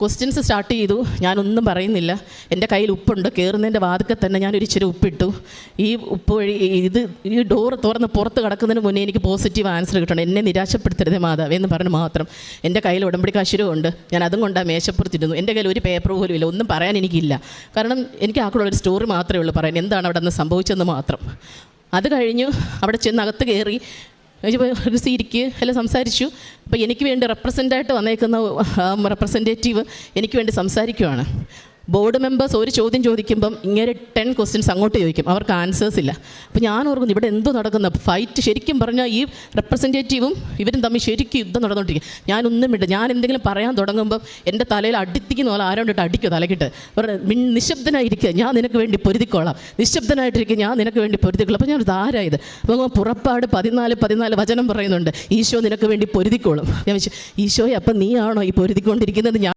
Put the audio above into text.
Questions start ചെയ്തു. ഞാനൊന്നും പറയുന്നില്ല. എൻ്റെ കയ്യിൽ ഉപ്പുണ്ട്. കയറുന്നതിൻ്റെ വാതിക്കൽ തന്നെ ഞാനൊരു ഇച്ചിരി ഉപ്പിട്ടു. ഈ ഉപ്പ് വഴി ഈ ഡോറ് തുറന്ന് പുറത്ത് കിടക്കുന്നതിന് മുന്നേ എനിക്ക് പോസിറ്റീവ് ആൻസർ കിട്ടണം. എന്നെ നിരാശപ്പെടുത്തരുതേ മാതാവേ എന്ന് പറഞ്ഞ് മാത്രം എൻ്റെ കയ്യിൽ ഉടമ്പടി കാശുരമുണ്ട്. ഞാൻ അതും കൊണ്ട് ആ മേശപ്പുറത്തിരുന്നു. എൻ്റെ കയ്യിൽ ഒരു പേപ്പർ പോലും ഇല്ല. ഒന്നും പറയാൻ എനിക്കില്ല. കാരണം എനിക്ക് ആക്കുള്ളൊരു സ്റ്റോറി മാത്രമേ ഉള്ളൂ പറയാൻ, എന്താണ് അവിടെ നിന്ന് സംഭവിച്ചതെന്ന് മാത്രം. അത് കഴിഞ്ഞു അവിടെ ചെന്ന് അകത്ത് കയറി ഒരു സീരിക്ക് എല്ലാം സംസാരിച്ചു. അപ്പോൾ എനിക്ക് വേണ്ടി റെപ്രസെൻ്റായിട്ട് വന്നേക്കുന്ന റെപ്രസെൻറ്റേറ്റീവ് എനിക്ക് വേണ്ടി സംസാരിക്കുവാണ്. ബോർഡ് മെമ്പേഴ്സ് ഒരു ചോദ്യം ചോദിക്കുമ്പം ഇങ്ങനെ 10 ക്വസ്റ്റ്യൻസ് അങ്ങോട്ട് ചോദിക്കും. അവർക്ക് ആൻസേഴ്സ് ഇല്ല. അപ്പോൾ ഞാൻ ഓർക്കുന്നു ഇവിടെ എന്തോ നടക്കുന്ന ഫൈറ്റ്. ശരിക്കും പറഞ്ഞാൽ ഈ റെപ്രസെൻറ്റേറ്റീവും ഇവരും തമ്മിൽ ശരിക്കും യുദ്ധം നടന്നുകൊണ്ടിരിക്കും. ഞാനൊന്നും ഇല്ല. ഞാൻ എന്തെങ്കിലും പറയാൻ തുടങ്ങുമ്പം എൻ്റെ തലയിൽ അടിത്തിക്കുന്ന പോലെ ആരോണ്ടിട്ട് അടിക്കുക തലക്കിട്ട്. നിശബ്ദനായിരിക്കുക, ഞാൻ നിനക്ക് വേണ്ടി പൊരുതിക്കോളാം. നിശബ്ദനായിട്ടിരിക്കുക, ഞാൻ നിനക്ക് വേണ്ടി പൊരുതിക്കോളാം. അപ്പോൾ ഞാൻ ആരായത്? അപ്പോൾ പുറപ്പാട് 14 വചനം പറയുന്നുണ്ട്, ഈശോ നിനക്ക് വേണ്ടി പൊരുതിക്കോളും. ഞാൻ വെച്ചു ഈശോയെ അപ്പം നീ ആണോ ഈ പൊരുതിക്കൊണ്ടിരിക്കുന്നത്? ഞാൻ